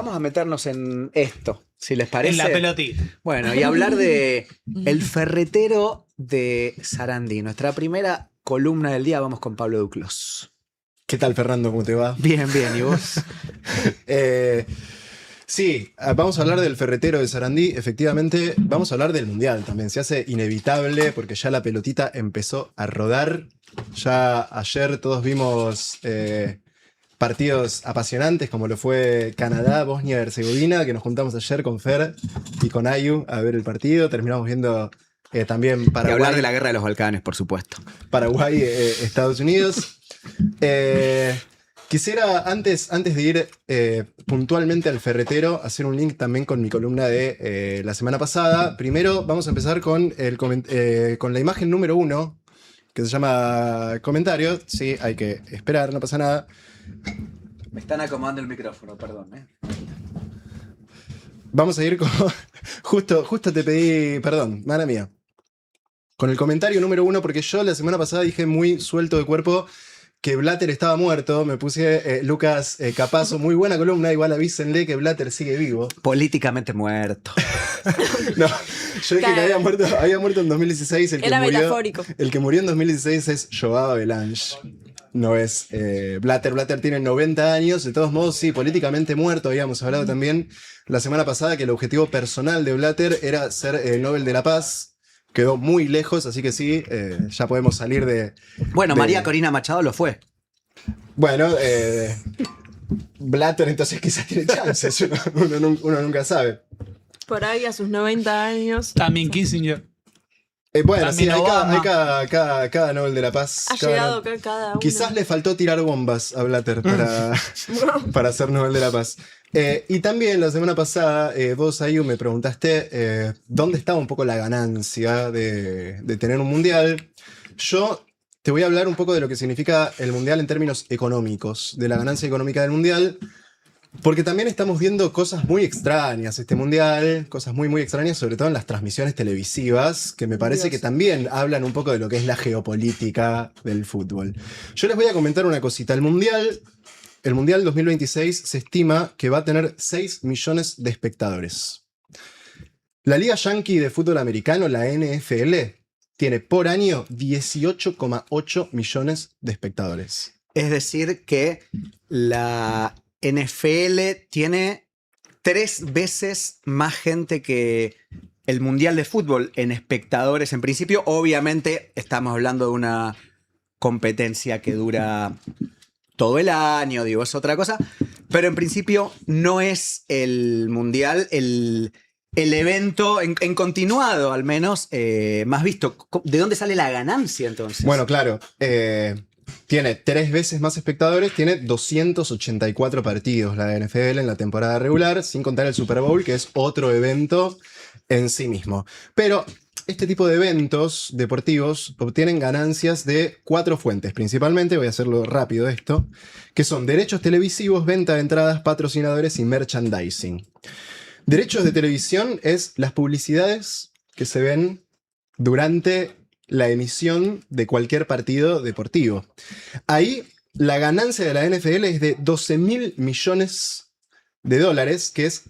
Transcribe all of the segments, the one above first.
Vamos a meternos en esto, si les parece. En la pelotita. Bueno, y hablar de El Ferretero de Sarandí. Nuestra primera columna del día, vamos con Pablo Duclos. ¿Qué tal, Fernando? ¿Cómo te va? Bien, bien, ¿y vos? Sí, vamos a hablar del Ferretero de Sarandí. Efectivamente, vamos a hablar del Mundial también. Se hace inevitable porque ya la pelotita empezó a rodar. Ya ayer todos vimos partidos apasionantes como lo fue Canadá, Bosnia y Herzegovina, que nos juntamos ayer con Fer y con Ayu a ver el partido. Terminamos viendo también Y Paraguay. hablar de la Guerra de los Balcanes, por supuesto. Paraguay, Estados Unidos. Quisiera, antes de ir puntualmente al Ferretero, hacer un link también con mi columna de la semana pasada. Primero vamos a empezar con la imagen número 1, que se llama comentario. Sí, hay que esperar, no pasa nada. Me están acomodando el micrófono, perdón. Vamos a ir con... Justo te pedí perdón, mala mía. Con el comentario número 1, porque yo la semana pasada dije muy suelto de cuerpo que Blatter estaba muerto. Me puse Lucas Capazo, muy buena columna, igual avísenle que Blatter sigue vivo. Políticamente muerto. No, yo dije que había muerto en 2016. Era metafórico. El que murió en 2016 es Joao Belange. No es Blatter. Blatter tiene 90 años. De todos modos, sí, políticamente muerto. Habíamos hablado también la semana pasada que el objetivo personal de Blatter era ser el Nobel de la Paz. Quedó muy lejos, así que sí, ya podemos salir de... Bueno, María Corina Machado lo fue. Bueno, Blatter entonces quizás tiene chances. Uno nunca sabe. Por ahí a sus 90 años. También Kissinger. Bueno, También sí, hay Obama. cada Nobel de la Paz. Ha llegado acá cada uno. Quizás le faltó tirar bombas a Blatter para ser Nobel de la Paz. Y también la semana pasada, vos, Ayu, me preguntaste dónde estaba un poco la ganancia de tener un mundial. Yo te voy a hablar un poco de lo que significa el mundial en términos económicos, de la ganancia económica del mundial. Porque también estamos viendo cosas muy extrañas este mundial, cosas muy, muy extrañas, sobre todo en las transmisiones televisivas, que me parece que también hablan un poco de lo que es la geopolítica del fútbol. Yo les voy a comentar una cosita. El mundial 2026 se estima que va a tener 6 millones de espectadores. La Liga Yankee de Fútbol Americano, la NFL, tiene por año 18,8 millones de espectadores. Es decir, que la NFL tiene 3 veces más gente que el Mundial de Fútbol en espectadores. En principio, obviamente, estamos hablando de una competencia que dura todo el año, digo, es otra cosa. Pero en principio no es el Mundial el evento en continuado, al menos, más visto. ¿De dónde sale la ganancia, entonces? Bueno, claro. Tiene 3 veces más espectadores, tiene 284 partidos la NFL en la temporada regular, sin contar el Super Bowl, que es otro evento en sí mismo. Pero este tipo de eventos deportivos obtienen ganancias de 4 fuentes, principalmente, voy a hacerlo rápido esto, que son derechos televisivos, venta de entradas, patrocinadores y merchandising. Derechos de televisión es las publicidades que se ven durante la emisión de cualquier partido deportivo. Ahí la ganancia de la NFL es de 12.000 millones de dólares, que es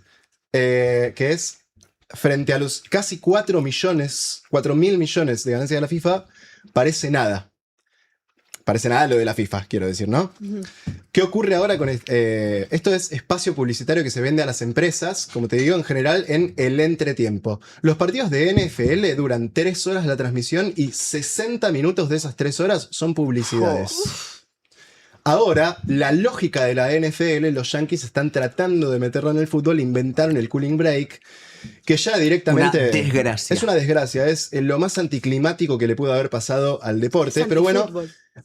frente a los casi 4.000 millones de ganancia de la FIFA, parece nada. Parece nada lo de la FIFA, quiero decir, ¿no? ¿Qué ocurre ahora con esto? Esto es espacio publicitario que se vende a las empresas, como te digo, en general en el entretiempo. Los partidos de NFL duran 3 horas la transmisión y 60 minutos de esas 3 horas son publicidades. Ahora, la lógica de la NFL, los Yankees están tratando de meterla en el fútbol, inventaron el cooling break, que ya directamente... Una desgracia. Es una desgracia, es lo más anticlimático que le pudo haber pasado al deporte, pero bueno...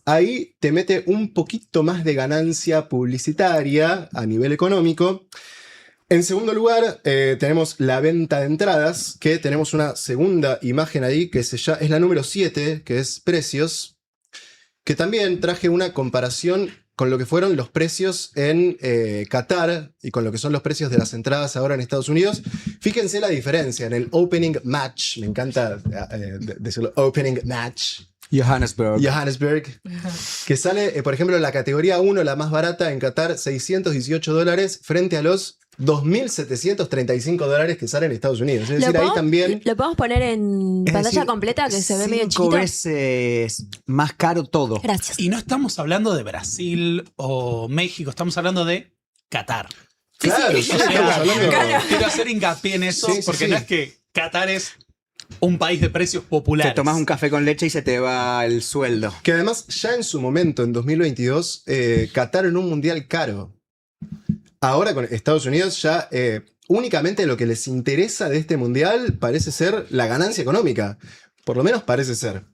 Ahí te mete un poquito más de ganancia publicitaria a nivel económico. En segundo lugar, tenemos la venta de entradas, que tenemos una segunda imagen ahí, que es la número 7, que es precios, que también traje una comparación con lo que fueron los precios en Qatar y con lo que son los precios de las entradas ahora en Estados Unidos. Fíjense la diferencia en el opening match, me encanta decirlo, opening match. Johannesburg, que sale, por ejemplo, en la categoría 1, la más barata en Qatar, $618, frente a los $2.735 que salen en Estados Unidos. Es decir, ahí también... ¿Lo podemos poner en Es pantalla decir, completa que se ve medio 5 chiquito? veces más caro todo. Gracias. Y no estamos hablando de Brasil o México, estamos hablando de Qatar. Claro, sí, O sea, estamos hablando... quiero hacer hincapié en eso, Sí, sí, porque sí. no es que Qatar es un país de precios Te populares. tomas un café con leche y se te va el sueldo. Que además, ya en su momento, en 2022, Qatar en un mundial caro. Ahora con Estados Unidos ya únicamente lo que les interesa de este mundial parece ser la ganancia económica. Por lo menos parece ser.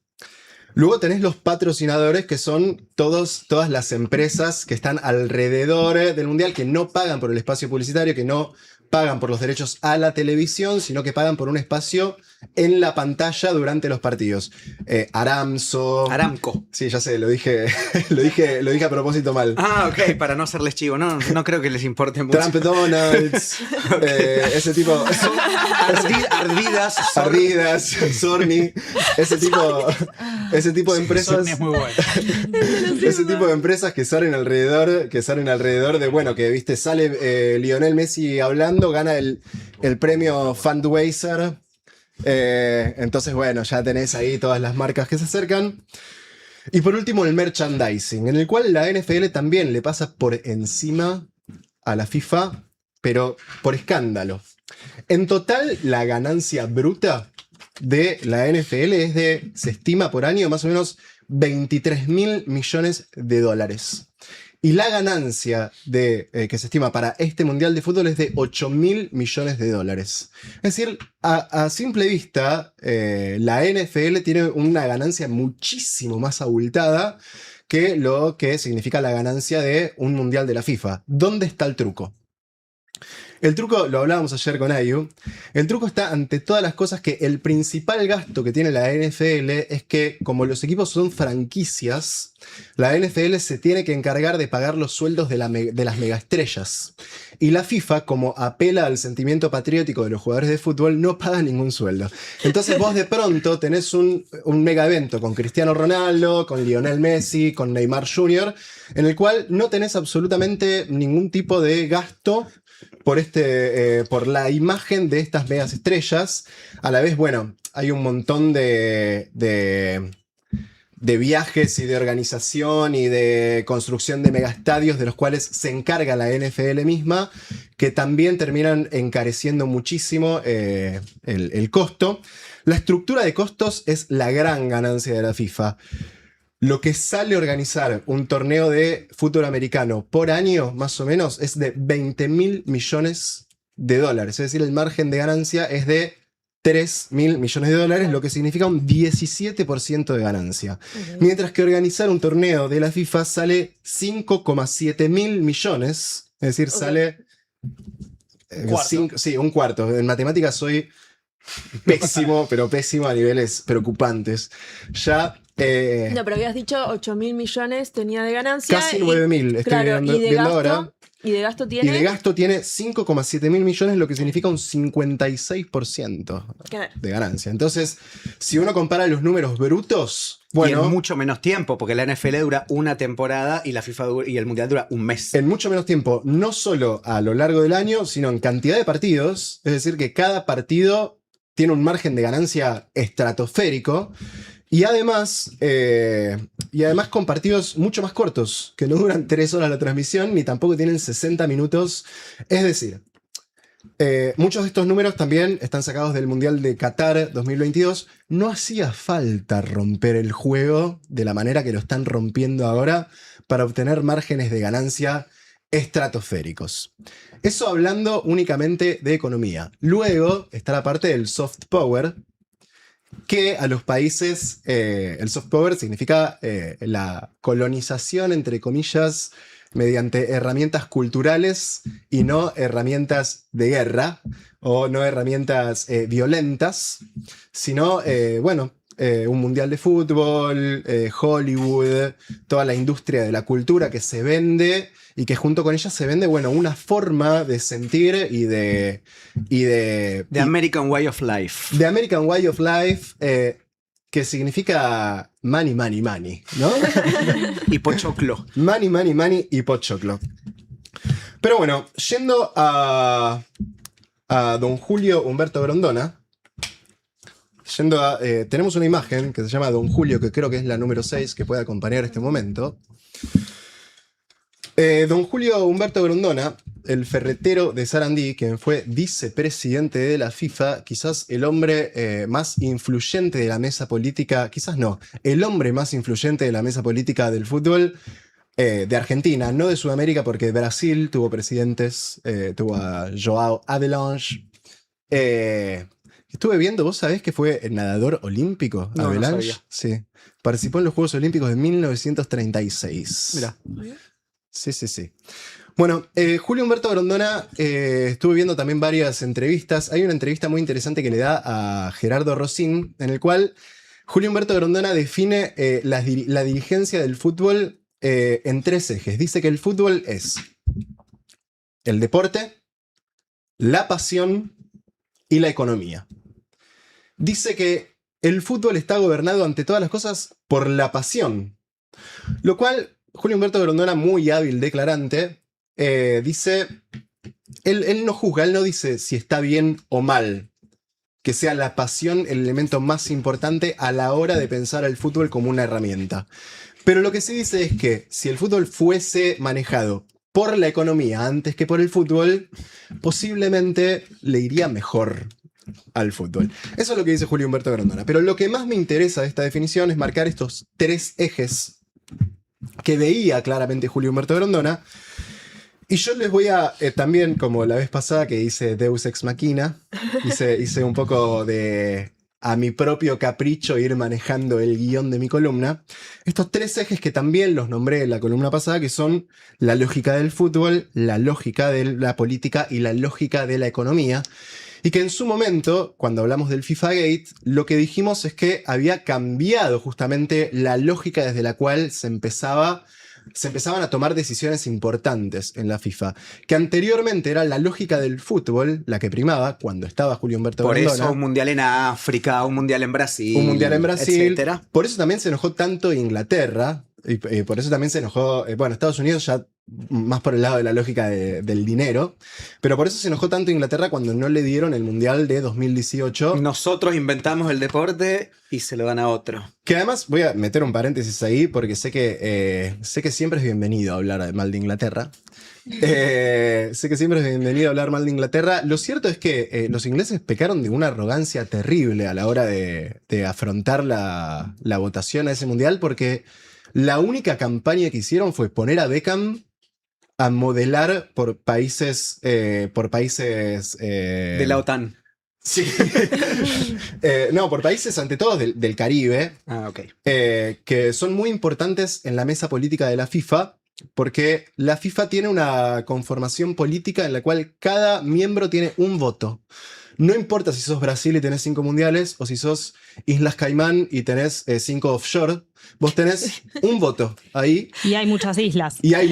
Luego tenés los patrocinadores, que son todas las empresas que están alrededor del mundial, que no pagan por el espacio publicitario, que no pagan por los derechos a la televisión, sino que pagan por un espacio en la pantalla durante los partidos. Aramco. Sí, ya sé, lo dije, lo dije a propósito mal. Ah, ok, para no hacerles chivo. No creo que les importe mucho. Trump Donalds, ese tipo. Ardidas. Ardidas, Sorni, ese tipo de empresas. Sony es muy bueno. Ese tipo de empresas que salen alrededor de, bueno, que viste, sale Lionel Messi hablando, gana el premio Fundraiser. Entonces, bueno, ya tenés ahí todas las marcas que se acercan. Y por último, el merchandising, en el cual la NFL también le pasa por encima a la FIFA, pero por escándalo. En total, la ganancia bruta de la NFL se estima por año más o menos $23.000 millones. Y la ganancia que se estima para este Mundial de Fútbol es de $8.000 millones. Es decir, a simple vista, la NFL tiene una ganancia muchísimo más abultada que lo que significa la ganancia de un Mundial de la FIFA. ¿Dónde está el truco? El truco, lo hablábamos ayer con Ayu, el truco está ante todas las cosas que el principal gasto que tiene la NFL es que, como los equipos son franquicias, la NFL se tiene que encargar de pagar los sueldos de las megaestrellas. Y la FIFA, como apela al sentimiento patriótico de los jugadores de fútbol, no paga ningún sueldo. Entonces vos de pronto tenés un mega evento con Cristiano Ronaldo, con Lionel Messi, con Neymar Jr., en el cual no tenés absolutamente ningún tipo de gasto por la imagen de estas megas estrellas. A la vez, bueno, hay un montón de viajes y de organización y de construcción de megastadios de los cuales se encarga la NFL misma, que también terminan encareciendo muchísimo el costo. La estructura de costos es la gran ganancia de la FIFA. Lo que sale a organizar un torneo de fútbol americano por año, más o menos, es de $20.000 millones. Es decir, el margen de ganancia es de $3.000 millones, lo que significa un 17% de ganancia. Okay. Mientras que organizar un torneo de la FIFA sale $5,7 mil millones. Es decir, sale... Cuarto. Sí, un cuarto. En matemáticas soy pésimo, pero pésimo a niveles preocupantes. Ya... No, pero habías dicho 8.000 millones tenía de ganancia. Casi 9.000, estoy claro, viendo ahora. ¿Y de gasto Y tiene? de gasto tiene 5,7 mil millones, lo que significa un 56% de ganancia. Entonces, si uno compara los números brutos, bueno, y en mucho menos tiempo, porque la NFL dura una temporada y la FIFA y el Mundial dura un mes. en mucho menos tiempo, no solo a lo largo del año, sino en cantidad de partidos, es decir, que cada partido tiene un margen de ganancia estratosférico. Y además con partidos mucho más cortos, que no duran 3 horas la transmisión, ni tampoco tienen 60 minutos. Es decir, muchos de estos números también están sacados del Mundial de Qatar 2022. No hacía falta romper el juego de la manera que lo están rompiendo ahora para obtener márgenes de ganancia estratosféricos. Eso hablando únicamente de economía. Luego está la parte del soft power, que a los países, el soft power significa la colonización, entre comillas, mediante herramientas culturales y no herramientas de guerra o no herramientas violentas, sino, un mundial de fútbol, Hollywood, toda la industria de la cultura que se vende y que junto con ella se vende, una forma de sentir y de American Way of Life. The American Way of Life, que significa money, money, money, ¿no? Y pochoclo. Money, money, money y pochoclo. Pero bueno, yendo a don Julio Humberto Grondona, tenemos una imagen que se llama Don Julio, que creo que es la número 6, que puede acompañar este momento. Don Julio Humberto Grondona, el ferretero de Sarandí, quien fue vicepresidente de la FIFA, quizás el hombre más influyente de la mesa política, quizás no, el hombre más influyente de la mesa política del fútbol de Argentina, no de Sudamérica, porque Brasil tuvo presidentes, tuvo a João Avelange. Estuve viendo, ¿vos sabés que fue el nadador olímpico? No, Avelange. no sabía. Sí. Participó en los Juegos Olímpicos de 1936. Mirá. Sí. Bueno, Julio Humberto Grondona, estuve viendo también varias entrevistas. Hay una entrevista muy interesante que le da a Gerardo Rosín, en el cual Julio Humberto Grondona define la dirigencia del fútbol en 3 ejes. Dice que el fútbol es el deporte, la pasión y la economía. Dice que el fútbol está gobernado ante todas las cosas por la pasión, lo cual Julio Humberto Grondona, muy hábil declarante, dice, él no juzga, él no dice si está bien o mal que sea la pasión el elemento más importante a la hora de pensar al fútbol como una herramienta. Pero lo que sí dice es que si el fútbol fuese manejado por la economía antes que por el fútbol, posiblemente le iría mejor al fútbol. Eso es lo que dice Julio Humberto Grondona. Pero lo que más me interesa de esta definición es marcar estos 3 ejes que veía claramente Julio Humberto Grondona. Y yo les voy a, también, como la vez pasada que hice Deus Ex Machina, hice un poco de, a mi propio capricho, ir manejando el guión de mi columna. Estos 3 ejes que también los nombré en la columna pasada, que son la lógica del fútbol, la lógica de la política y la lógica de la economía. Y que en su momento, cuando hablamos del FIFA Gate, lo que dijimos es que había cambiado justamente la lógica desde la cual se empezaban a tomar decisiones importantes en la FIFA. Que anteriormente era la lógica del fútbol la que primaba cuando estaba Julio Humberto Por Grondona. eso un mundial en África, un mundial en Brasil. Un mundial en Brasil. Etcétera. Por eso también se enojó tanto Inglaterra. Y por eso también se enojó, Estados Unidos ya más por el lado de la lógica del dinero, pero por eso se enojó tanto Inglaterra cuando no le dieron el Mundial de 2018. Nosotros inventamos el deporte y se lo dan a otro. Que además voy a meter un paréntesis ahí porque sé que siempre es bienvenido hablar mal de Inglaterra. Sé que siempre es bienvenido hablar mal de Inglaterra. Lo cierto es que los ingleses pecaron de una arrogancia terrible a la hora de afrontar la votación a ese Mundial, porque la única campaña que hicieron fue poner a Beckham a modelar por países De la OTAN. Sí. No, por países ante todo del Caribe, Ah, ok. que son muy importantes en la mesa política de la FIFA, porque la FIFA tiene una conformación política en la cual cada miembro tiene un voto. No importa si sos Brasil y tenés 5 mundiales, o si sos Islas Caimán y tenés 5 offshore, vos tenés un voto ahí. Y hay muchas islas. Y hay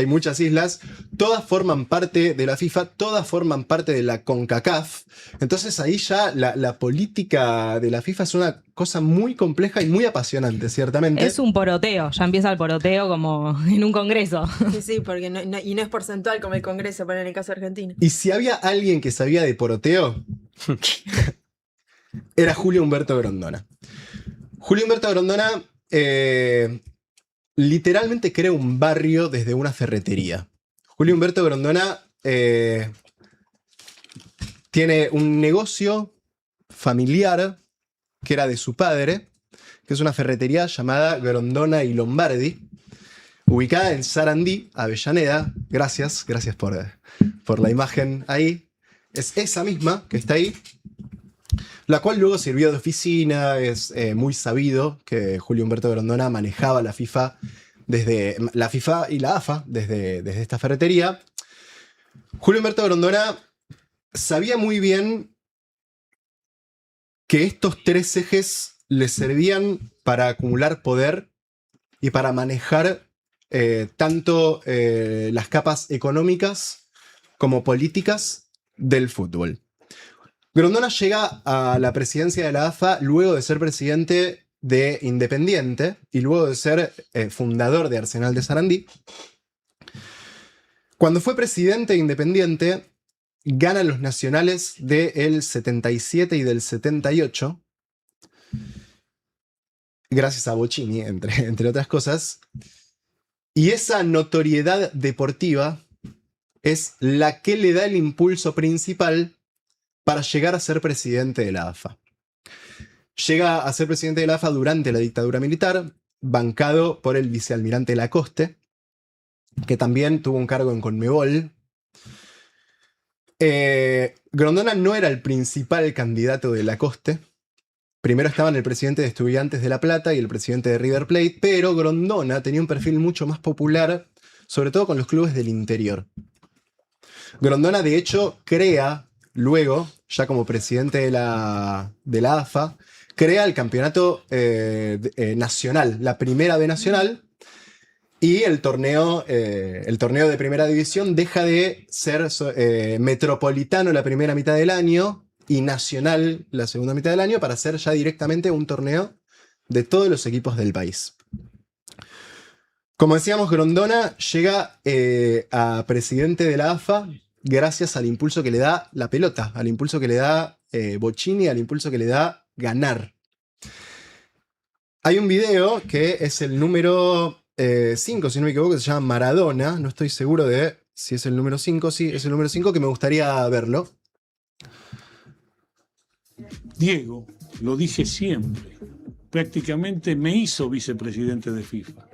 muchas islas, todas forman parte de la FIFA, todas forman parte de la CONCACAF. Entonces ahí ya la política de la FIFA es una cosa muy compleja y muy apasionante, ciertamente. Es un poroteo, ya empieza el poroteo como en un congreso. Sí, porque no es porcentual como el Congreso, para en el caso argentino. Y si había alguien que sabía de poroteo, era Julio Humberto Grondona. Julio Humberto Grondona literalmente crea un barrio desde una ferretería. Julio Humberto Grondona tiene un negocio familiar que era de su padre, que es una ferretería llamada Grondona y Lombardi, ubicada en Sarandí, Avellaneda. Gracias por la imagen ahí. Es esa misma que está ahí, la cual luego sirvió de oficina. Es muy sabido que Julio Humberto Grondona manejaba la FIFA y la AFA desde esta ferretería. Julio Humberto Grondona sabía muy bien que estos 3 ejes le servían para acumular poder y para manejar tanto las capas económicas como políticas del fútbol. Grondona llega a la presidencia de la AFA luego de ser presidente de Independiente y luego de ser fundador de Arsenal de Sarandí. Cuando fue presidente de Independiente, gana los nacionales del 77 y del 78, gracias a Bocini, entre otras cosas. Y esa notoriedad deportiva es la que le da el impulso principal para llegar a ser presidente de la AFA. Llega a ser presidente de la AFA durante la dictadura militar, bancado por el vicealmirante Lacoste, que también tuvo un cargo en Conmebol. Grondona no era el principal candidato de Lacoste. Primero estaban el presidente de Estudiantes de La Plata y el presidente de River Plate, pero Grondona tenía un perfil mucho más popular, sobre todo con los clubes del interior. Grondona, de hecho, crea, luego, ya como presidente de la AFA, crea el campeonato nacional, la Primera B Nacional, y el torneo de Primera División deja de ser metropolitano la primera mitad del año y nacional la segunda mitad del año para ser ya directamente un torneo de todos los equipos del país. Como decíamos, Grondona llega a presidente de la AFA gracias al impulso que le da la pelota, al impulso que le da Bocini, al impulso que le da ganar. Hay un video que es el número 5, si no me equivoco, que se llama Maradona. No estoy seguro de si es el número 5. Sí, es el número 5, que me gustaría verlo. Diego, lo dije siempre, prácticamente me hizo vicepresidente de FIFA.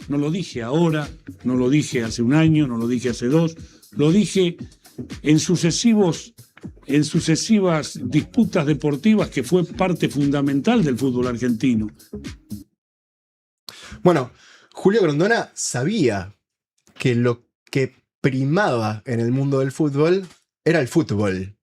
No lo dije ahora, no lo dije hace un año, no lo dije hace 2, lo dije en sucesivas disputas deportivas que fue parte fundamental del fútbol argentino. Bueno, Julio Grondona sabía que lo que primaba en el mundo del fútbol era el fútbol,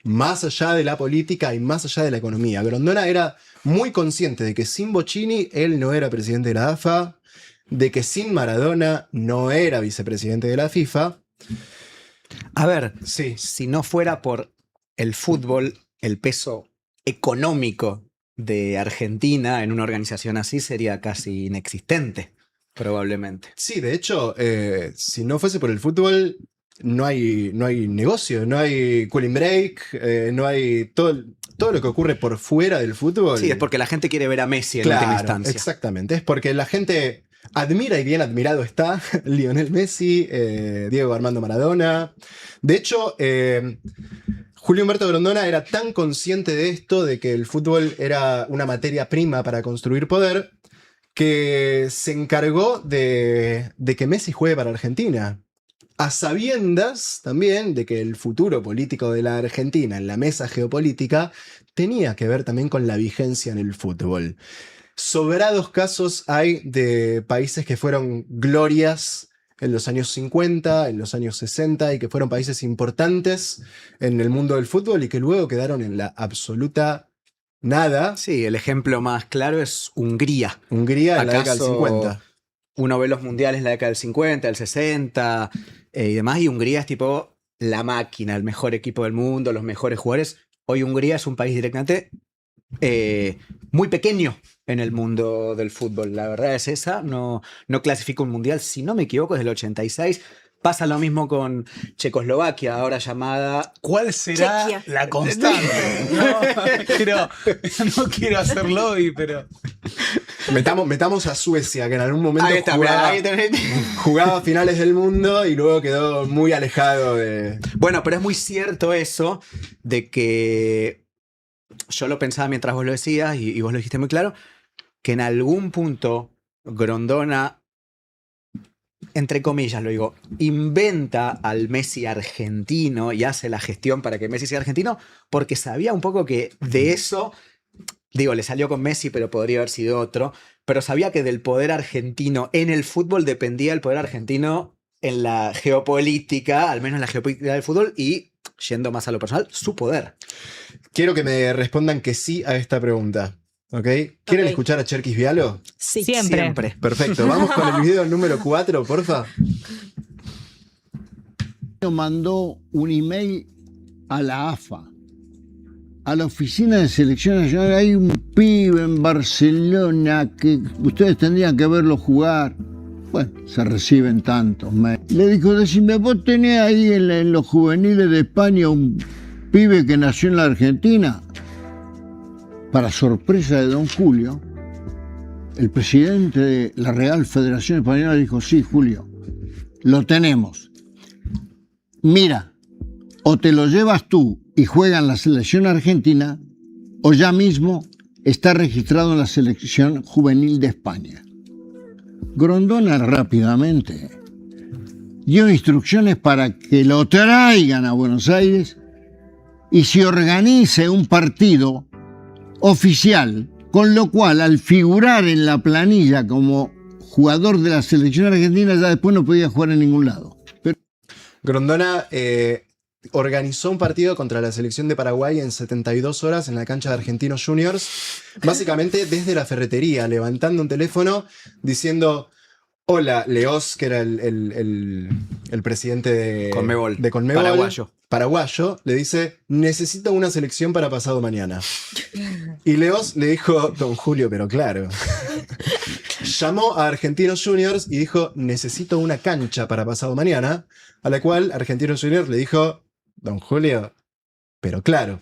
más allá de la política y más allá de la economía. Grondona era muy consciente de que sin Bocini él no era presidente de la AFA, de que sin Maradona no era vicepresidente de la FIFA. A ver, Sí. si no fuera por el fútbol, el peso económico de Argentina en una organización así sería casi inexistente, probablemente. Sí, de hecho, si no fuese por el fútbol, no hay negocio, no hay cooling break, no hay todo lo que ocurre por fuera del fútbol. Sí, es porque la gente quiere ver a Messi en última Claro, instancia. exactamente. Es porque la gente admira y bien admirado está Lionel Messi, Diego Armando Maradona. De hecho, Julio Humberto Grondona era tan consciente de esto, de que el fútbol era una materia prima para construir poder, que se encargó de que Messi juegue para Argentina. A sabiendas también de que el futuro político de la Argentina en la mesa geopolítica tenía que ver también con la vigencia en el fútbol. Sobrados casos hay de países que fueron glorias en los años 50, en los años 60 y que fueron países importantes en el mundo del fútbol y que luego quedaron en la absoluta nada. Sí, el ejemplo más claro es Hungría. Hungría en la década del ¿Acaso 50. Uno ve los mundiales en la década del 50, del 60 y demás, y Hungría es tipo la máquina, el mejor equipo del mundo, los mejores jugadores. Hoy Hungría es un país directamente muy pequeño en el mundo del fútbol. La verdad es esa, no clasifica un mundial, si no me equivoco, desde el 86. Pasa lo mismo con Checoslovaquia, ahora llamada... ¿Cuál será Chequia. la constante? No quiero hacerlo hoy, pero... Metamos a Suecia, que en algún momento Ahí está, mirá, ahí tenés. jugaba finales del mundo y luego quedó muy alejado de... Bueno, pero es muy cierto eso de que yo lo pensaba mientras vos lo decías y vos lo dijiste muy claro, que en algún punto Grondona, entre comillas lo digo, inventa al Messi argentino y hace la gestión para que Messi sea argentino porque sabía un poco que de eso, digo, le salió con Messi pero podría haber sido otro, pero sabía que del poder argentino en el fútbol dependía el poder argentino en la geopolítica, al menos en la geopolítica del fútbol y, yendo más a lo personal, su poder. Quiero que me respondan que sí a esta pregunta. ¿Ok? ¿Quieren Ok. escuchar a Cherkis Vialo? Sí. Siempre. Perfecto. Vamos con el video número 4, porfa. Mandó un email a la AFA, a la oficina de selección nacional. Hay un pibe en Barcelona que ustedes tendrían que verlo jugar. Bueno, se reciben tantos. Le dijo, decime, vos tenés ahí en los juveniles de España un pibe que nació en la Argentina. Para sorpresa de don Julio, el presidente de la Real Federación Española dijo, sí, Julio, lo tenemos. Mira, o te lo llevas tú y juega en la selección argentina, o ya mismo está registrado en la selección juvenil de España. Grondona rápidamente dio instrucciones para que lo traigan a Buenos Aires y se organice un partido oficial, con lo cual al figurar en la planilla como jugador de la selección argentina ya después no podía jugar en ningún lado. Pero... Grondona organizó un partido contra la selección de Paraguay en 72 horas en la cancha de Argentinos Juniors, básicamente desde la ferretería, levantando un teléfono diciendo: hola, Leoz, que era el presidente de Conmebol. Paraguayo, le dice: necesito una selección para pasado mañana. Y Leoz le dijo: don Julio, pero claro. Llamó a Argentinos Juniors y dijo: necesito una cancha para pasado mañana. A la cual Argentinos Juniors le dijo: don Julio, pero claro.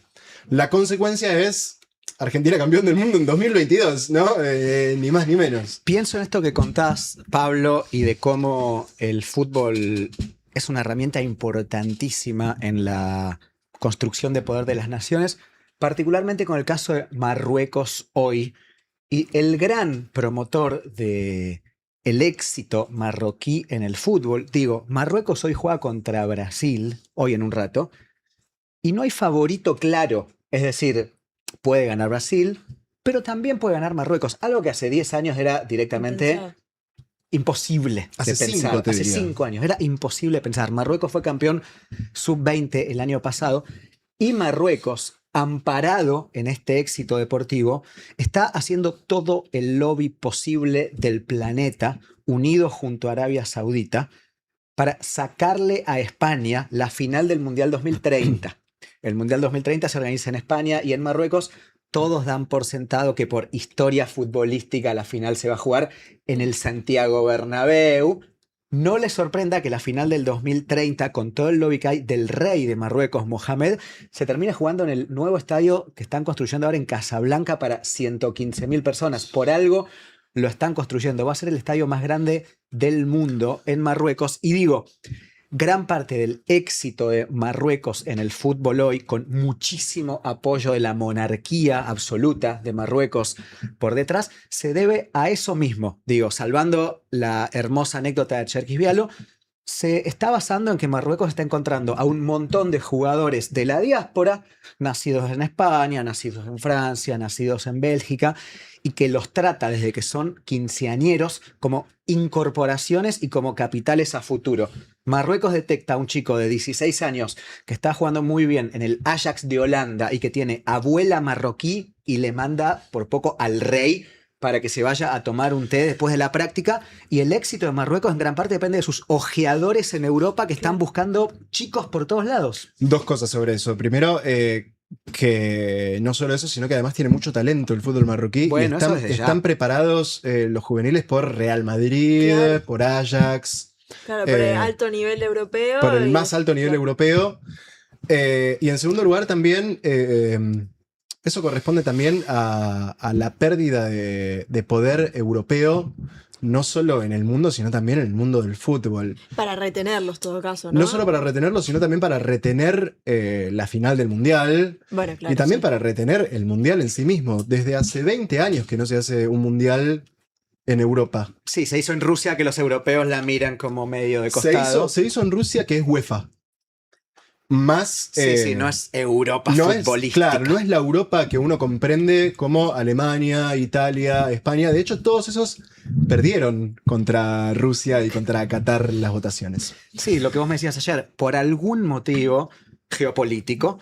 La consecuencia es Argentina campeón del mundo en 2022, ¿no? Ni más ni menos. Pienso en esto que contás, Pablo, y de cómo el fútbol es una herramienta importantísima en la construcción de poder de las naciones, particularmente con el caso de Marruecos hoy, y el gran promotor de el éxito marroquí en el fútbol. Digo, Marruecos hoy juega contra Brasil, hoy en un rato, y no hay favorito claro. Es decir, puede ganar Brasil, pero también puede ganar Marruecos. Algo que hace 10 años era directamente imposible de pensar. Hace 5 años era imposible pensar. Marruecos fue campeón sub-20 el año pasado y Marruecos, amparado en este éxito deportivo, está haciendo todo el lobby posible del planeta, unido junto a Arabia Saudita, para sacarle a España la final del Mundial 2030. El Mundial 2030 se organiza en España y en Marruecos. Todos dan por sentado que por historia futbolística la final se va a jugar en el Santiago Bernabéu. No les sorprenda que la final del 2030, con todo el lobby que hay del rey de Marruecos, Mohamed, se termine jugando en el nuevo estadio que están construyendo ahora en Casablanca para 115.000 personas. Por algo lo están construyendo. Va a ser el estadio más grande del mundo en Marruecos. Y digo, gran parte del éxito de Marruecos en el fútbol hoy, con muchísimo apoyo de la monarquía absoluta de Marruecos por detrás, se debe a eso mismo. Digo, salvando la hermosa anécdota de Cherkis Vialo, se está basando en que Marruecos está encontrando a un montón de jugadores de la diáspora, nacidos en España, nacidos en Francia, nacidos en Bélgica, y que los trata desde que son quinceañeros como incorporaciones y como capitales a futuro. Marruecos detecta a un chico de 16 años que está jugando muy bien en el Ajax de Holanda y que tiene abuela marroquí y le manda por poco al rey para que se vaya a tomar un té después de la práctica. Y el éxito de Marruecos en gran parte depende de sus ojeadores en Europa que están buscando chicos por todos lados. Dos cosas sobre eso. Primero, que no solo eso, sino que además tiene mucho talento el fútbol marroquí. Bueno, y están preparados los juveniles por Real Madrid, claro, por Ajax. Claro, por el alto nivel europeo. Por el más alto nivel europeo. Y en segundo lugar también, eso corresponde también a la pérdida de poder europeo, no solo en el mundo, sino también en el mundo del fútbol. Para retenerlos, en todo caso, ¿no? No solo para retenerlos, sino también para retener la final del Mundial. Bueno, claro, y también sí, para retener el Mundial en sí mismo. Desde hace 20 años que no se hace un Mundial en Europa. Sí, se hizo en Rusia, que los europeos la miran como medio de costado. Se hizo en Rusia, que es UEFA. Más... Sí, no es Europa no futbolística. Claro, no es la Europa que uno comprende como Alemania, Italia, España. De hecho, todos esos perdieron contra Rusia y contra Qatar las votaciones. Sí, lo que vos me decías ayer, por algún motivo geopolítico,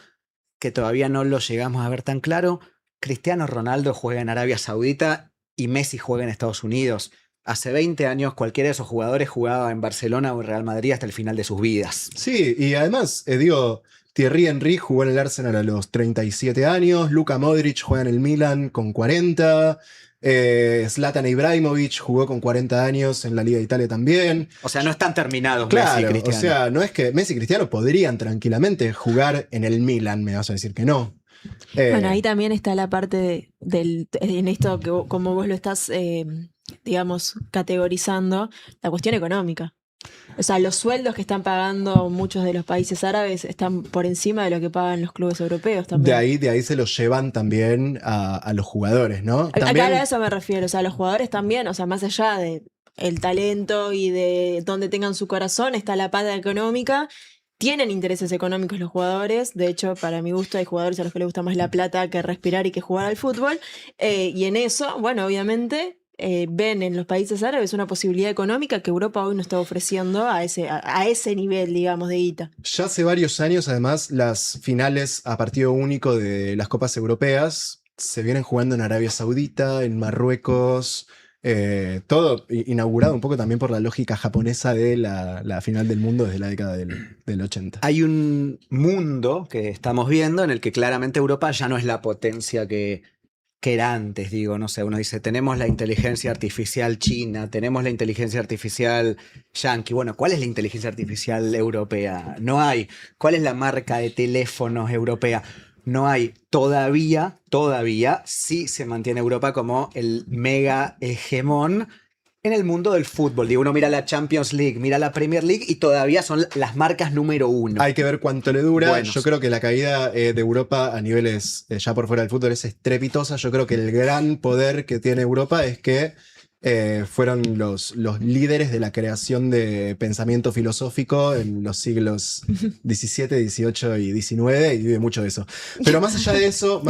que todavía no lo llegamos a ver tan claro, Cristiano Ronaldo juega en Arabia Saudita y Messi juega en Estados Unidos. Hace 20 años cualquiera de esos jugadores jugaba en Barcelona o en Real Madrid hasta el final de sus vidas. Sí, y además, digo, Thierry Henry jugó en el Arsenal a los 37 años. Luka Modric juega en el Milan con 40. Zlatan Ibrahimovic jugó con 40 años en la Liga de Italia también. O sea, no están terminados Messi y Claro, o Cristiano. sea, no es que Messi y Cristiano podrían tranquilamente jugar en el Milan, me vas a decir que no. Bueno, ahí también está la parte en esto que como vos lo estás, digamos, categorizando, la cuestión económica. O sea, los sueldos que están pagando muchos de los países árabes están por encima de lo que pagan los clubes europeos también. De ahí se los llevan también a los jugadores, ¿no? Acá a eso me refiero, o sea, los jugadores también, o sea, más allá de el talento y de donde tengan su corazón, está la pata económica. Tienen intereses económicos los jugadores. De hecho, para mi gusto, hay jugadores a los que les gusta más la plata que respirar y que jugar al fútbol. Y en eso, bueno, obviamente, ven en los países árabes una posibilidad económica que Europa hoy no está ofreciendo a ese nivel, digamos, de guita. Ya hace varios años, además, las finales a partido único de las Copas Europeas se vienen jugando en Arabia Saudita, en Marruecos. Todo inaugurado un poco también por la lógica japonesa de la final del mundo desde la década del 80. Hay un mundo que estamos viendo en el que claramente Europa ya no es la potencia que era antes, digo, no sé, uno dice, tenemos la inteligencia artificial china, tenemos la inteligencia artificial yanqui. Bueno, ¿cuál es la inteligencia artificial europea? No hay. ¿Cuál es la marca de teléfonos europea? No hay. Todavía sí se mantiene Europa como el mega hegemón en el mundo del fútbol. Digo, uno mira la Champions League, mira la Premier League y todavía son las marcas número uno. Hay que ver cuánto le dura. Bueno, yo creo que la caída de Europa a niveles ya por fuera del fútbol es estrepitosa. Yo creo que el gran poder que tiene Europa es que fueron los líderes de la creación de pensamiento filosófico en los siglos XVII, XVIII y XIX, y vive mucho de eso. Pero más allá de eso,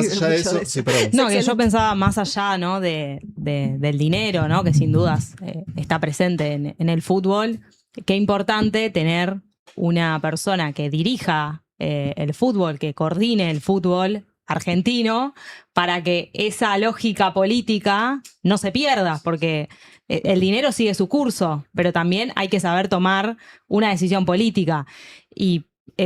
sí, perdón. No, que yo pensaba más allá, ¿no? del dinero, ¿no? Que sin dudas está presente en el fútbol. Qué importante tener una persona que dirija el fútbol, que coordine el fútbol argentino, para que esa lógica política no se pierda, porque el dinero sigue su curso, pero también hay que saber tomar una decisión política. Y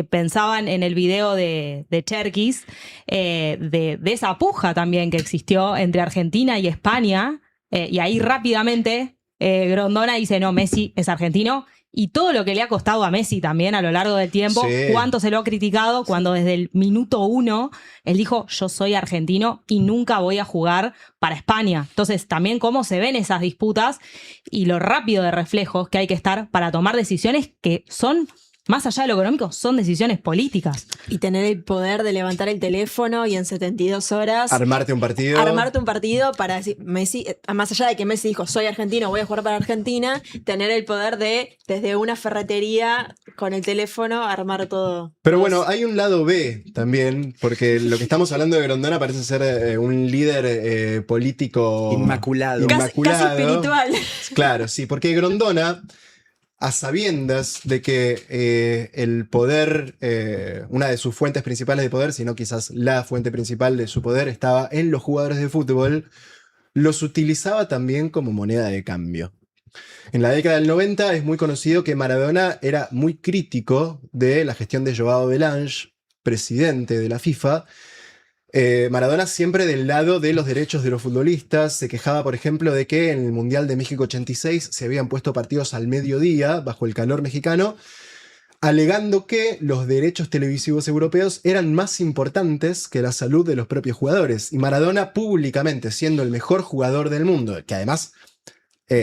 pensaban en el video de Cherkis, de esa puja también que existió entre Argentina y España, y ahí rápidamente Grondona dice, no, Messi es argentino. Y todo lo que le ha costado a Messi también a lo largo del tiempo, Sí. cuánto se lo ha criticado cuando desde el minuto 1 él dijo, yo soy argentino y nunca voy a jugar para España. Entonces también cómo se ven esas disputas y lo rápido de reflejos que hay que estar para tomar decisiones que son, más allá de lo económico, son decisiones políticas. Y tener el poder de levantar el teléfono y en 72 horas Armarte un partido. para decir, Messi, más allá de que Messi dijo, soy argentino, voy a jugar para Argentina, tener el poder de, desde una ferretería, con el teléfono, armar todo. Pero bueno, hay un lado B también, porque lo que estamos hablando de Grondona parece ser un líder político Inmaculado. Casi espiritual. Claro, sí, porque Grondona, a sabiendas de que el poder, una de sus fuentes principales de poder, sino quizás la fuente principal de su poder, estaba en los jugadores de fútbol, los utilizaba también como moneda de cambio. En la década del 90 es muy conocido que Maradona era muy crítico de la gestión de Joao Belange, presidente de la FIFA. Maradona siempre del lado de los derechos de los futbolistas. Se quejaba, por ejemplo, de que en el Mundial de México 86 se habían puesto partidos al mediodía, bajo el calor mexicano, alegando que los derechos televisivos europeos eran más importantes que la salud de los propios jugadores. Y Maradona, públicamente, siendo el mejor jugador del mundo, que además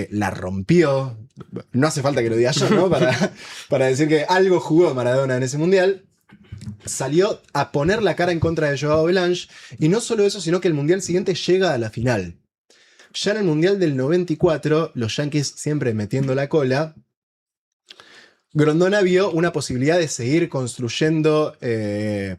la rompió, no hace falta que lo diga yo, ¿no? Para decir que algo jugó Maradona en ese Mundial, salió a poner la cara en contra de Joao Belange, y no solo eso, sino que el Mundial siguiente llega a la final. Ya en el Mundial del 94, los Yankees siempre metiendo la cola, Grondona vio una posibilidad de seguir construyendo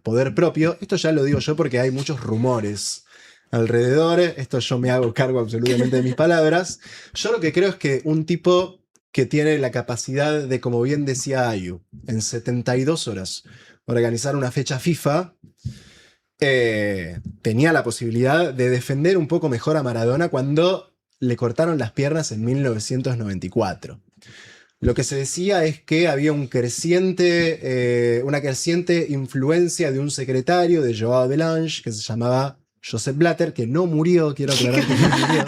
poder propio. Esto ya lo digo yo porque hay muchos rumores alrededor. Esto yo me hago cargo absolutamente de mis palabras. Yo lo que creo es que un tipo que tiene la capacidad de, como bien decía Ayu, en 72 horas organizar una fecha FIFA, tenía la posibilidad de defender un poco mejor a Maradona cuando le cortaron las piernas en 1994. lo que se decía es que había una creciente influencia de un secretario de Joao Delange que se llamaba Joseph Blatter, que no murió, quiero aclarar que no murió,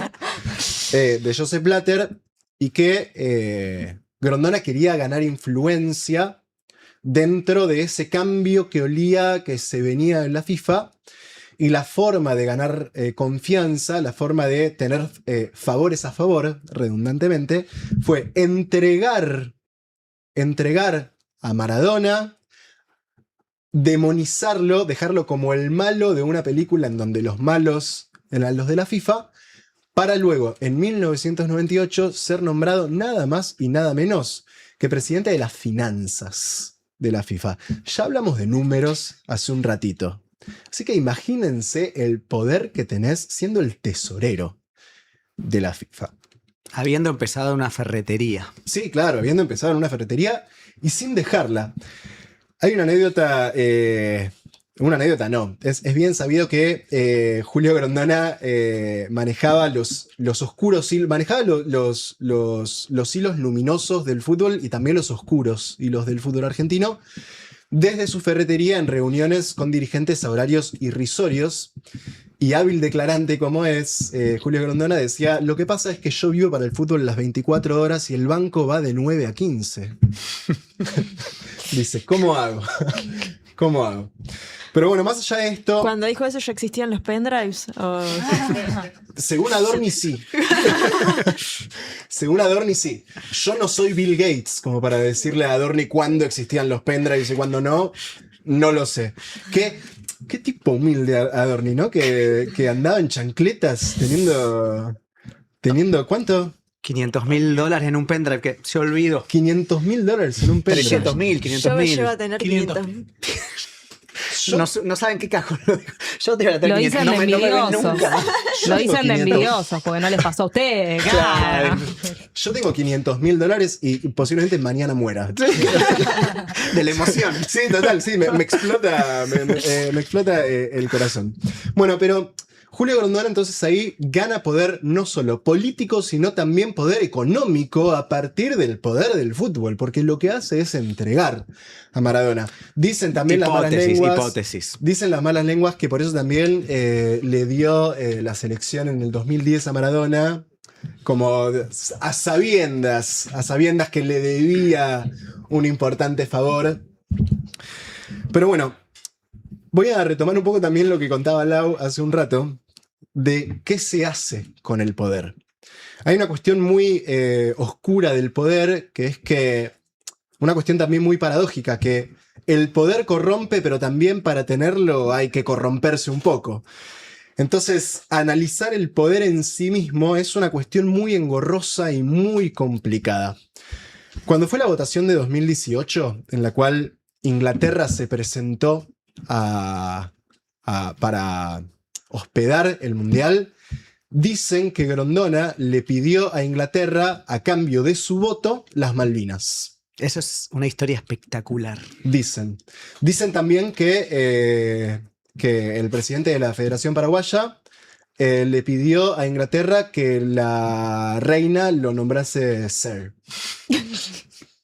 de Joseph Blatter, y que Grondona quería ganar influencia dentro de ese cambio que olía que se venía en la FIFA. Y la forma de ganar confianza, la forma de tener favores a favor, redundantemente, fue entregar a Maradona, demonizarlo, dejarlo como el malo de una película en donde los malos eran los de la FIFA, para luego, en 1998, ser nombrado nada más y nada menos que presidente de las finanzas de la FIFA. Ya hablamos de números hace un ratito. Así que imagínense el poder que tenés siendo el tesorero de la FIFA. Habiendo empezado una ferretería. Sí, claro, habiendo empezado en una ferretería y sin dejarla. Hay una anécdota, es bien sabido que Julio Grondona manejaba los oscuros hilos, manejaba los hilos luminosos del fútbol y también los oscuros hilos del fútbol argentino, desde su ferretería en reuniones con dirigentes a horarios irrisorios. Y hábil declarante como es, Julio Grondona decía: lo que pasa es que yo vivo para el fútbol las 24 horas y el banco va de 9 a 15. Dice, ¿cómo hago? ¿Cómo hago? Pero bueno, más allá de esto... Cuando dijo eso ya existían los pendrives. Según Adorni, sí. Según Adorni, sí. Yo no soy Bill Gates como para decirle a Adorni cuándo existían los pendrives y cuándo no. No lo sé. ¿Qué tipo humilde Adorni, ¿no? Que andaba en chancletas teniendo ¿cuánto? $500.000 en un pendrive, que se olvidó. $500.000 en un pendrive. 300.000, Yo me 500.000. llevo a tener 500.000. No saben qué cajón lo digo. Yo te voy a tener Lo 500, dicen no de me ven envidiosos. nunca. Lo tengo dicen de 500. envidiosos, porque no les pasó a ustedes. Claro. Yo tengo $500.000 y posiblemente mañana muera. De la emoción. Sí, total, sí, me explota, me explota el corazón. Bueno, pero Julio Grondona entonces ahí gana poder no solo político, sino también poder económico a partir del poder del fútbol, porque lo que hace es entregar a Maradona. Dicen también las malas lenguas. Dicen las malas lenguas que por eso también le dio la selección en el 2010 a Maradona, como a sabiendas que le debía un importante favor. Pero bueno, voy a retomar un poco también lo que contaba Lau hace un rato, de qué se hace con el poder. Hay una cuestión muy oscura del poder, que es que, una cuestión también muy paradójica, que el poder corrompe, pero también para tenerlo hay que corromperse un poco. Entonces, analizar el poder en sí mismo es una cuestión muy engorrosa y muy complicada. Cuando fue la votación de 2018, en la cual Inglaterra se presentó para hospedar el Mundial, dicen que Grondona le pidió a Inglaterra, a cambio de su voto, las Malvinas. Eso es una historia espectacular. Dicen también que el presidente de la Federación Paraguaya le pidió a Inglaterra que la reina lo nombrase Sir.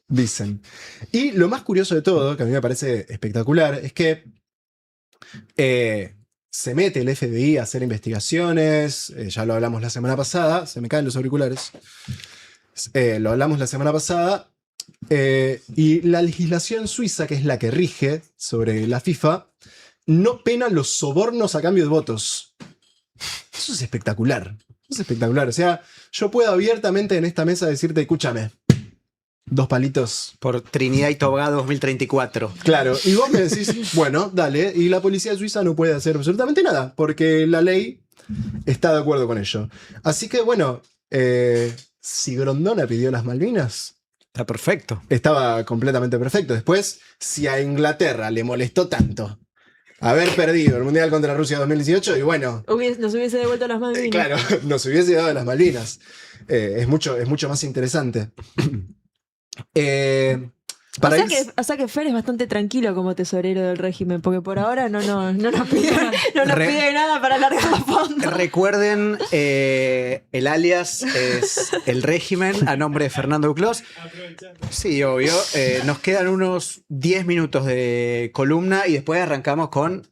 Dicen. Y lo más curioso de todo, que a mí me parece espectacular, es que se mete el FBI a hacer investigaciones. Ya lo hablamos la semana pasada. Se me caen los auriculares. Lo hablamos la semana pasada. Y la legislación suiza, que es la que rige sobre la FIFA, no pena los sobornos a cambio de votos. Eso es espectacular. Eso es espectacular. O sea, yo puedo abiertamente en esta mesa decirte, escúchame, 2 palitos. Por Trinidad y Tobago 2034. Claro, y vos me decís, bueno, dale, y la policía suiza no puede hacer absolutamente nada, porque la ley está de acuerdo con ello. Así que, bueno, si Grondona pidió las Malvinas, Está perfecto. estaba completamente perfecto. Después, si a Inglaterra le molestó tanto haber perdido el Mundial contra Rusia 2018, y bueno, Nos hubiese devuelto las Malvinas. claro, nos hubiese dado las Malvinas. Es mucho más interesante. O sea que Fer es bastante tranquilo como tesorero del régimen, porque por ahora no nos pide nada para largar los fondos. Recuerden, el alias es El Régimen, a nombre de Fernando Duclos. Sí, obvio. Nos quedan unos 10 minutos de columna y después arrancamos con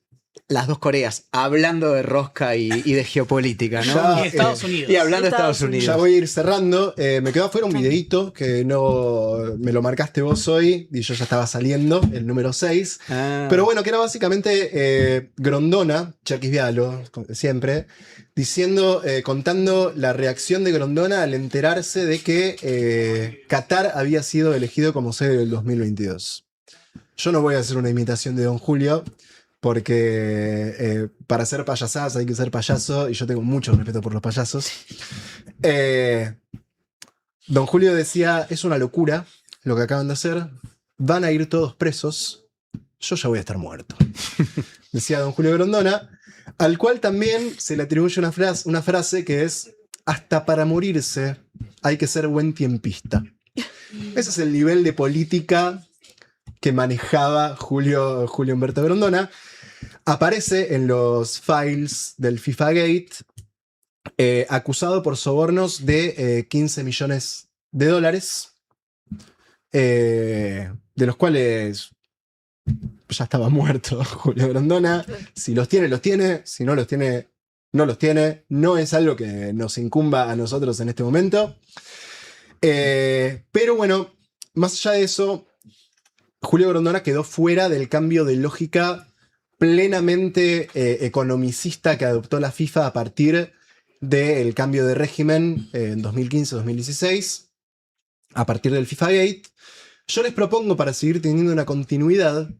las dos Coreas, hablando de rosca y de geopolítica, ¿no? Ya, Y Estados Unidos. Y hablando de Estados Unidos. Ya voy a ir cerrando. Me quedó afuera un videíto que no me lo marcaste vos hoy y yo ya estaba saliendo, el número 6. Ah. Pero bueno, que era básicamente Grondona, Cherkis Vialo, siempre, diciendo, contando la reacción de Grondona al enterarse de que Qatar había sido elegido como sede del 2022. Yo no voy a hacer una imitación de Don Julio, porque para ser payasadas hay que ser payaso, y yo tengo mucho respeto por los payasos. Don Julio decía, es una locura lo que acaban de hacer, van a ir todos presos, yo ya voy a estar muerto. Decía Don Julio Grondona, al cual también se le atribuye una frase que es, hasta para morirse hay que ser buen tiempista. Ese es el nivel de política que manejaba Julio Humberto Grondona. Aparece en los files del FIFA Gate, acusado por sobornos de $15 millones, de los cuales ya estaba muerto Julio Grondona. Si los tiene, los tiene. Si no los tiene, no los tiene. No es algo que nos incumba a nosotros en este momento. Pero bueno, más allá de eso, Julio Grondona quedó fuera del cambio de lógica plenamente economicista que adoptó la FIFA a partir del cambio de régimen en 2015-2016, a partir del FIFA Gate. Yo les propongo, para seguir teniendo una continuidad,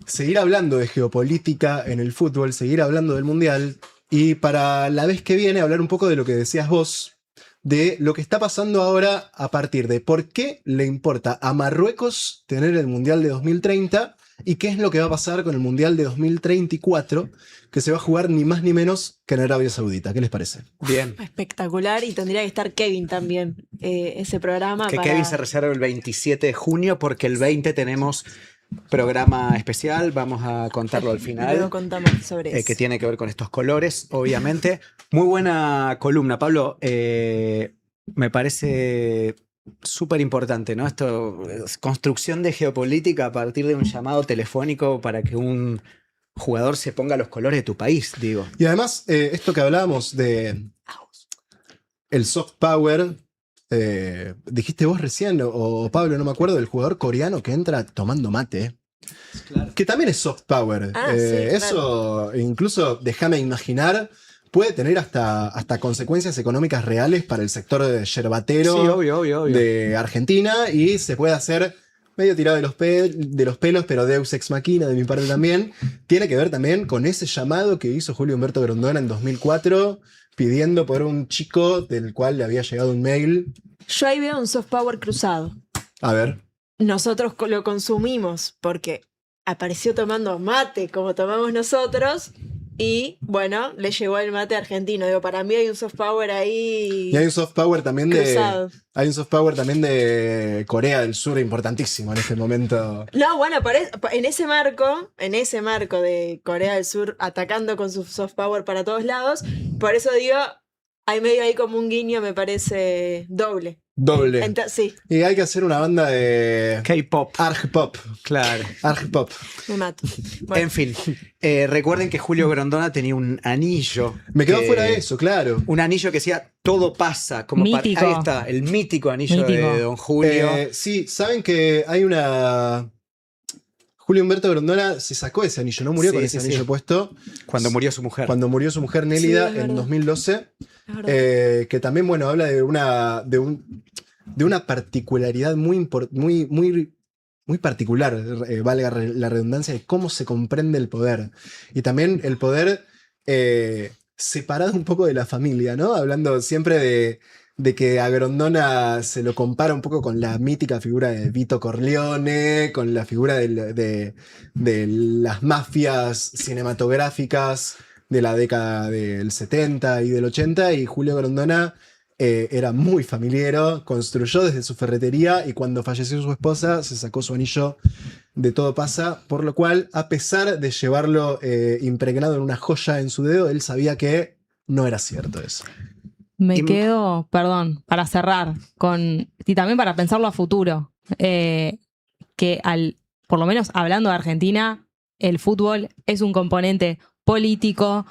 seguir hablando de geopolítica en el fútbol, seguir hablando del Mundial, y para la vez que viene hablar un poco de lo que decías vos, de lo que está pasando ahora a partir de por qué le importa a Marruecos tener el Mundial de 2030 y qué es lo que va a pasar con el Mundial de 2034, que se va a jugar ni más ni menos que en Arabia Saudita. ¿Qué les parece? Bien. Espectacular, y tendría que estar Kevin también, ese programa. Que Kevin se reserva el 27 de junio porque el 20 tenemos programa especial, vamos a contarlo al final. Luego contamos sobre eso. Que tiene que ver con estos colores, obviamente. Muy buena columna, Pablo. Me parece súper importante, ¿no? Esto, construcción de geopolítica a partir de un llamado telefónico para que un jugador se ponga los colores de tu país, digo. Y además, esto que hablábamos de el soft power, dijiste vos recién, o Pablo, no me acuerdo, del jugador coreano que entra tomando mate. Claro. Que también es soft power. Sí, eso, incluso, déjame imaginar, puede tener hasta consecuencias económicas reales para el sector yerbatero, sí, obvio. de Argentina, y se puede hacer medio tirado de los pelos, pero Deus Ex Machina de mi parte también. Tiene que ver también con ese llamado que hizo Julio Humberto Grondona en 2004, pidiendo por un chico del cual le había llegado un mail. Yo ahí veo un soft power cruzado. A ver. Nosotros lo consumimos porque apareció tomando mate como tomamos nosotros, y bueno, le llegó el mate argentino. Digo, para mí hay un soft power ahí. Y hay un soft power también cruzado. Hay un soft power también de Corea del Sur importantísimo en este momento. No, bueno, en ese marco de Corea del Sur atacando con su soft power para todos lados, por eso digo, hay medio ahí como un guiño, me parece doble. Sí. Y hay que hacer una banda de K-pop. Arg-pop. Claro. Arg-pop. Me mato. Bueno. En fin, recuerden que Julio Grondona tenía un anillo. Me quedo fuera de eso, claro. Un anillo que decía todo pasa. Como Mítico. Ahí está, el mítico anillo Mítico. de Don Julio. Sí, saben que hay una. Julio Humberto Grondona se sacó ese anillo, no murió Sí, con ese sí, anillo sí. puesto. Cuando murió su mujer. Cuando murió su mujer Nélida Sí, es en verdad. 2012. Es verdad. Que también, bueno, habla de una particularidad muy particular, valga la redundancia, de cómo se comprende el poder. Y también el poder separado un poco de la familia, ¿no? Hablando siempre de que a Grondona se lo compara un poco con la mítica figura de Vito Corleone, con la figura de las mafias cinematográficas de la década del 70 y del 80, y Julio Grondona era muy familiero, construyó desde su ferretería y cuando falleció su esposa se sacó su anillo de todo pasa, por lo cual, a pesar de llevarlo impregnado en una joya en su dedo, él sabía que no era cierto eso. Me Y- quedo, perdón, para cerrar, y también para pensarlo a futuro, que por lo menos hablando de Argentina, el fútbol es un componente político,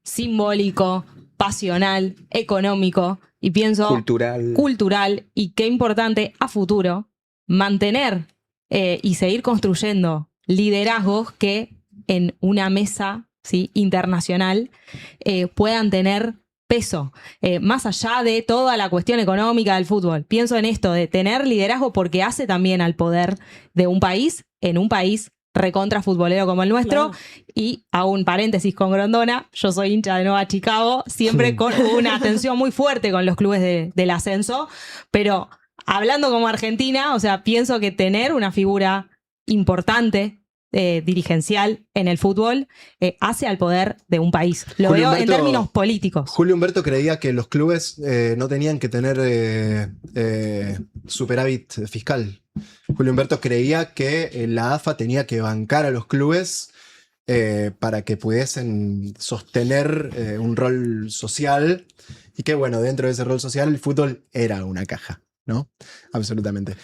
simbólico, pasional, económico, y pienso cultural, y qué importante a futuro mantener y seguir construyendo liderazgos que en una mesa, ¿sí?, internacional puedan tener peso, más allá de toda la cuestión económica del fútbol. Pienso en esto de tener liderazgo porque hace también al poder de un país, en un país recontra futbolero como el nuestro. Claro. Y hago un paréntesis con Grondona, yo soy hincha de Nueva Chicago, siempre con una atención muy fuerte con los clubes del ascenso, pero hablando como Argentina, o sea, pienso que tener una figura importante dirigencial en el fútbol hace al poder de un país. Lo Julio veo en Humberto- términos políticos. Julio Humberto creía que los clubes no tenían que tener superávit fiscal. Julio Humberto creía que la AFA tenía que bancar a los clubes para que pudiesen sostener un rol social y que, bueno, dentro de ese rol social el fútbol era una caja, ¿no? Absolutamente.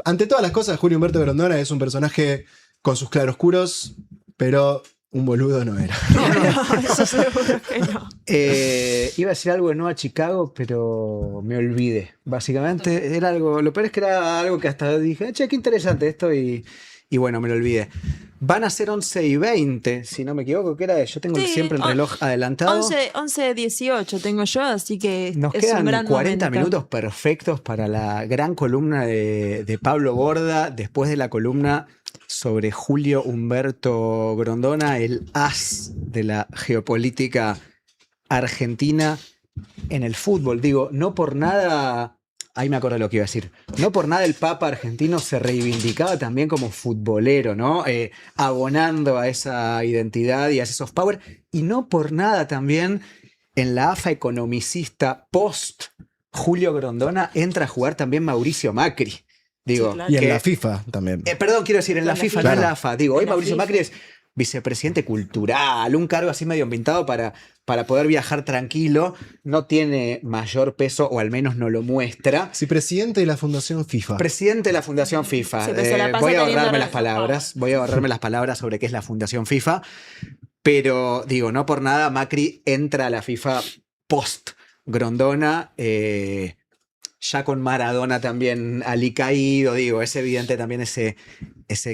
Ante todas las cosas, Julio Humberto Grondona es un personaje con sus claroscuros, pero un boludo no era. Eso seguro que no. Iba a decir algo de Nueva Chicago, pero me olvidé. Básicamente era algo. Lo peor es que era algo que hasta dije, che, qué interesante esto, y bueno, me lo olvidé. Van a ser 11:20, si no me equivoco, que era. Yo tengo Sí, siempre el reloj adelantado. 11:18 tengo yo, así que Nos es un quedan gran 40 momento. minutos perfectos para la gran columna de Pablo Borda, después de la columna sobre Julio Humberto Grondona, el as de la geopolítica argentina en el fútbol. Digo, no por nada, ahí me acuerdo lo que iba a decir, no por nada el Papa argentino se reivindicaba también como futbolero, ¿no? Abonando a esa identidad y a ese soft power, y no por nada también en la AFA economicista post Julio Grondona entra a jugar también Mauricio Macri. Digo, Sí, claro. Y en que- la FIFA también. perdón, quiero decir, en la En la FIFA, FIFA. no en la AFA. Digo, hoy En la Mauricio FIFA. Macri es vicepresidente cultural, un cargo así medio pintado para poder viajar tranquilo. No tiene mayor peso, o al menos no lo muestra. Sí, presidente de la Fundación FIFA. Presidente de la Fundación FIFA. Sí, pero se la pasa Voy a teniendo ahorrarme las razón. palabras. Voy a ahorrarme las palabras sobre qué es la Fundación FIFA. Pero digo, no por nada Macri entra a la FIFA post Grondona. Ya con Maradona también alicaído, digo, es evidente también ese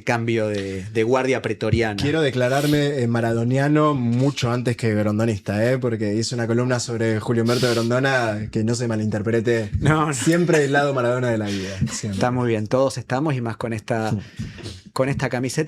cambio de guardia pretoriana. Quiero declararme maradoniano mucho antes que grondonista, porque hice una columna sobre Julio Humberto Grondona que no se malinterprete. No. Siempre del lado Maradona de la vida. Siempre. Está muy bien, todos estamos, y más con esta camiseta.